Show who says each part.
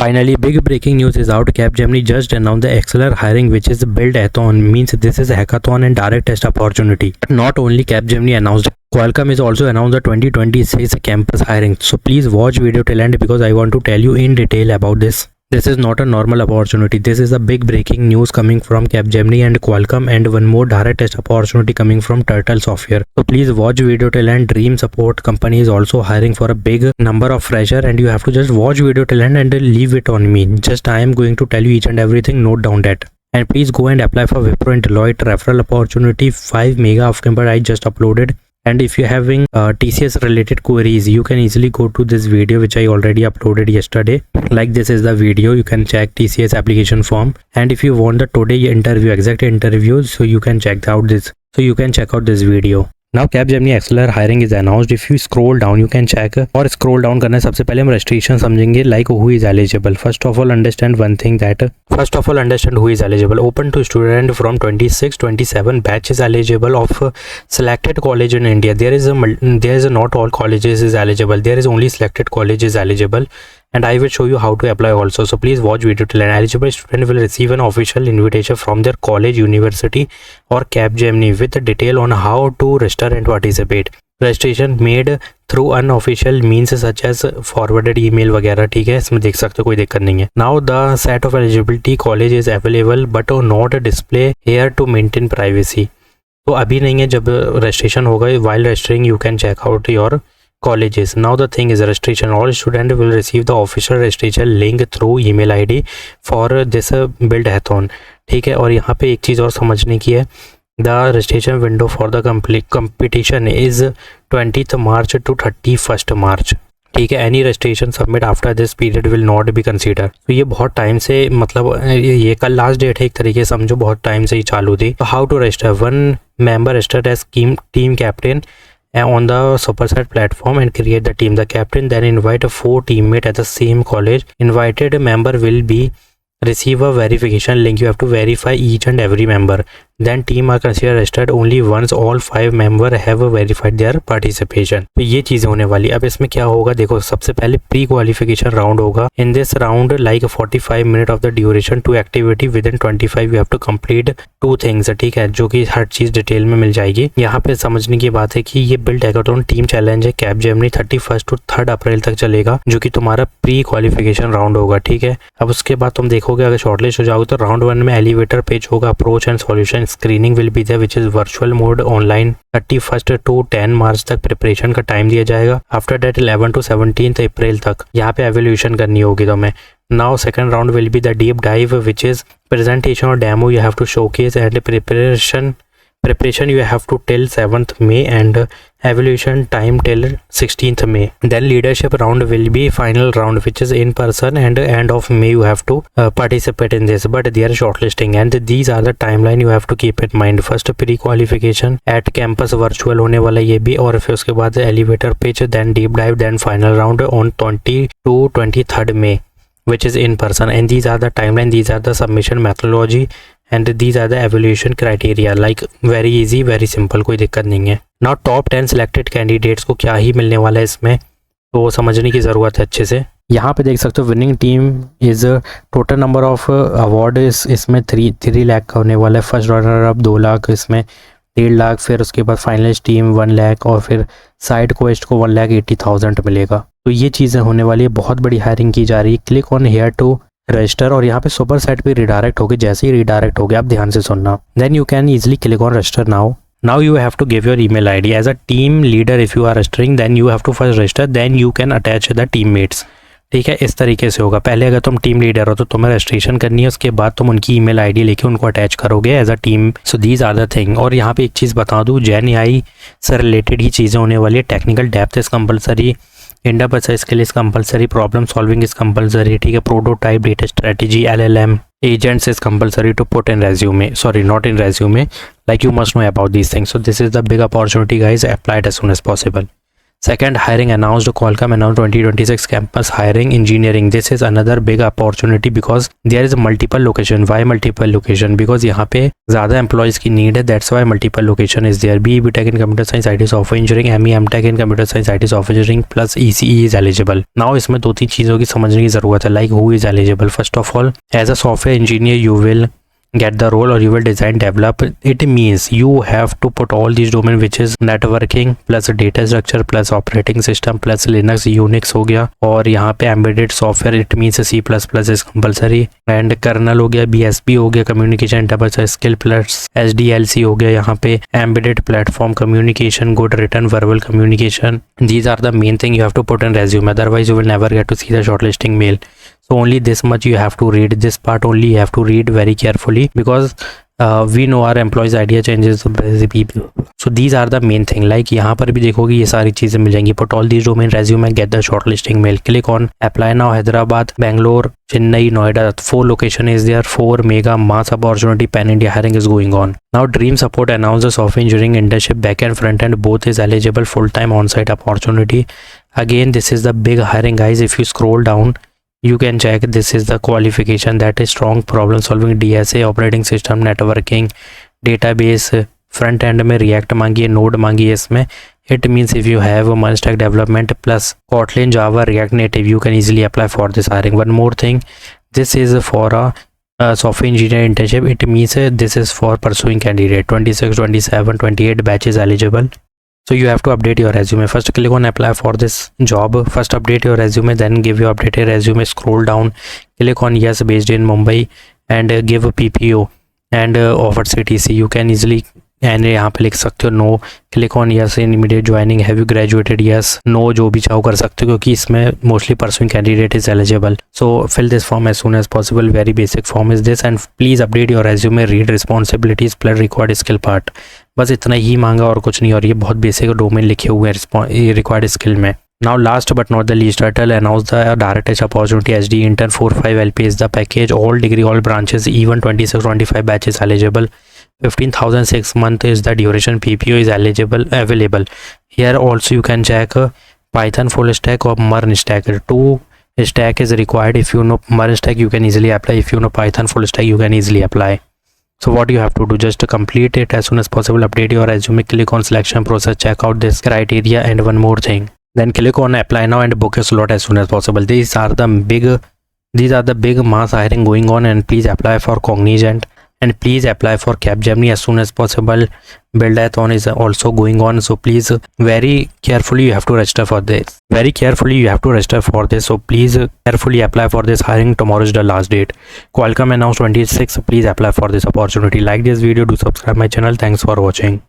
Speaker 1: Finally, big breaking news is out. Capgemini just announced the Acceler hiring, which is build-a-thon, means this is a hackathon and direct test opportunity. Not only Capgemini announced, Qualcomm is also announced the 2026 campus hiring. So please watch video till end because I want to tell you in detail about this. This is not a normal opportunity. This is a big breaking news coming from Capgemini and Qualcomm, and one more direct test opportunity coming from Turtle Software. So please watch video till end. Dream Support company is also hiring for a big number of fresher, and you have to just watch video till end and leave it on me. Just I am going to tell you each and everything. Note down that. And please go and apply for Wipro and Deloitte referral opportunity. 5 mega of Kimber I just uploaded. And if you're having TCS related queries, you can easily go to this video which I already uploaded yesterday. Like this is the video, you can check TCS application form. And if you want the today interview, exact interview, so you can check out this. So you can check out this video. Now Capgemini Acceler hiring is announced. If you scroll down, you can check. और scroll down करना है, सबसे पहले हम registration समझेंगे, like who is eligible. First of all, understand one thing that who is eligible. Open to student from 26-27 batch is eligible of selected college in India. There is not all colleges is eligible. There is only selected colleges eligible. And I will show you how to apply also. So please watch video till end. Eligible student will receive an official invitation from their college, university or Capgemini with the detail on how to register and participate. Registration made through unofficial means such as forwarded email वगैरह, ठीक है, इसमें देख सकते हो, कोई दिक्कत नहीं है. Now the set of eligibility college is available but not display here to maintain privacy. तो अभी नहीं है, जब registration होगा, while registering you can check out your colleges. Now the thing is registration. All students will receive the official registration link through email ID for this build-a-thon. ठीक है, और यहाँ पे एक चीज़ और समझने की है. The registration window for the competition is 20th March to 31st March. ठीक है, any registration submit after this period will not be consider. तो ये बहुत टाइम से, मतलब ये कल लास्ट डेट है एक तरीके से समझो, बहुत टाइम से ही चालू थी. तो how to register. One member registered as team captain on the Superset platform and create the team. The captain then invite 4 teammates at the same college. Invited member will be receive a verification link. You have to verify each and every member. Then team are considered registered only once all 5 member have verified their participation. तो ये चीज़ें होने वाली. अब इसमें क्या होगा, देखो, सबसे पहले प्री क्वालिफिकेशन राउंड होगा. In this round like 45 minute of the duration to activity within 25 you have to complete 2 things. ठीक है, जो कि हर चीज़ डिटेल में मिल जाएगी. यहाँ पे समझने की बात है कि ये बिल्ड हैकाथॉन टीम चैलेंज है. कैपजेमिनी 31 टू 3 अप्रैल तक चलेगा, जो कि तुम्हारा प्री क्वालिफिकेशन राउंड होगा. ठीक है, अब उसके बाद तुम देखोगे अगर शॉर्टलिस्ट हो जाओगे तो राउंड 1 में एलिवेटर पेज होगा, approach and solution screening will be there which is virtual mode online. 31 to 10 March तक प्रिपरेशन का टाइम दिया जाएगा. आफ्टर दैट 11 टू 17 अप्रैल तक यहाँ पे एवोल्यूशन करनी होगी तुम्हें. Now second round will be the deep dive which is presentation और demo you have to showcase and preparation you have to till 7th May and evaluation time till 16th May. Then leadership round will be final round which is in person and end of May you have to participate in this, but they are shortlisting and these are the timeline you have to keep in mind. First pre qualification at campus virtual होने वाला ये भी, और फिर उसके बाद elevator pitch, then deep dive, then final round on 20 to 23rd May which is in person. And these are the timeline, these are the submission methodology and these are the evaluation criteria. Like very easy, very simple, कोई दिक्कत नहीं है. Now top 10 selected candidates को क्या ही मिलने वाला है इसमें, तो वो समझने की ज़रूरत है अच्छे से. यहाँ पे देख सकते हो winning team is total number of award इसमें 3 लाख का होने वाला है. फर्स्ट रनर अप 2 लाख, इसमें 1.5 लाख, फिर उसके बाद फाइनलिस्ट टीम 1 लाख और फिर साइड क्वेस्ट को 1,80,000 मिलेगा. तो ये चीज़ें होने वाली है. बहुत बड़ी हायरिंग की जा रही है. Click on here to register और यहाँ पे सुपर साइट पे रिडायरेक्ट होगी. जैसे ही रिडायरेक्ट हो गया, आप ध्यान से सुनना. Then you can easily click on register now you have to give your email ID as a team leader. If you are registering then you have to first register, then you can attach the teammates. ठीक है, इस तरीके से होगा. पहले अगर तुम team leader हो तो तुम्हें रजिस्ट्रेशन करनी है, उसके बाद तुम उनकी ईमेल आईडी लेके उनको अटैच करोगे as a team. So these are the thing. और यहाँ पे एक चीज़ बता दूँ, GenAI से रिलेटेड ही चीज़ें होने वाली है. Technical depth is compulsory, interpersonal skill is compulsory, problem solving is compulsory. ठीक है, prototype, data strategy, LLM, agents is compulsory to put in resume. Sorry, not in resume. Like you must know about these things. So this is the big opportunity, guys. Apply it as soon as possible. Second, hiring announced. Qualcomm announced 2026 campus hiring engineering. This is another big opportunity because there is multiple location. Why multiple location? Because यहाँ पे ज़्यादा employees की need है. That's why multiple location is there. BE BTech in computer science, IT software engineering, ME MTech in computer science, IT software engineering plus ECE is eligible. Now इसमें दो तीन चीज़ों की समझने की ज़रूरत है. Like who is eligible? First of all, as a software engineer, you will get the role or you will design develop. It means you have to put all these domain which is networking plus data structure plus operating system plus Linux Unix हो गया, और यहाँ पे embedded software it means C++ is compulsory, and kernel हो गया, BSP हो गया, communication interface skill plus SDLC हो गया, यहाँ पे embedded platform communication, good written verbal communication. These are the main thing you have to put in resume, otherwise you will never get to see the shortlisting mail. So only this much you have to read. This part only you have to read very carefully because we know our employees idea changes the people. So these are the main thing. Like यहाँ पर भी देखोगे ये सारी चीज़ें मिल जाएंगी. Put all these domain resume and get the shortlisting mail. Click on apply now. Hyderabad, Bangalore, Chennai, Noida. 4 location is there. 4 mega mass opportunity pan India hiring is going on. Now Dream Support announced the software engineering internship backend front end both is eligible full time on site opportunity. Again this is the big hiring guys. If you scroll down, you can check this is the qualification, that is strong problem solving, DSA, operating system, networking, database, front end में React मांगी है, Node मांगी है इसमें. It means if you have a full stack development plus Kotlin, Java, React Native, you can easily apply for this hiring. One more thing, this is for a software engineer internship. It means this is for pursuing candidate. 26, 27, 28 batches eligible. So you have to update your resume. First click on apply for this job. First update your resume, then give your updated resume. Scroll down, click on yes based in Mumbai and give a PPO and offer CTC. You can easily and यहाँ पे लिख सकते हो no. Click on yes in immediate joining. Have you graduated? Yes, no, जो भी चाहो कर सकते हो क्योंकि इसमें mostly pursuing candidate is eligible. So fill this form as soon as possible. Very basic form is this, and please update your resume. Read responsibilities plus required skill part. बस इतना ही मांगा और कुछ नहीं, और ये बहुत बेसिक डोमेन लिखे हुए हैं रिक्वायर्ड स्किल में. Now last but not the least, Airtel announced the direct touch opportunity SD intern 45 LP is the package, all degree, all branches, even 26-25 batches eligible. 15,000 6 month is the duration. PPO is available. Here also you can check Python full stack or MERN stack. 2 stack is required. If you know MERN stack you can easily apply. If you know Python full stack you can easily apply. So what you have to do, just to complete it as soon as possible, update your resume, click on selection process, check out this criteria, and one more thing, then click on apply now and book a slot as soon as possible. These are the big mass hiring going on, and please apply for Cognizant and please apply for Capgemini as soon as possible. Buildathon is also going on, so please very carefully you have to register for this. So please carefully apply for this hiring. Tomorrow is the last date. Qualcomm announced 26. Please apply for this opportunity. Like this video, do subscribe my channel. Thanks for watching.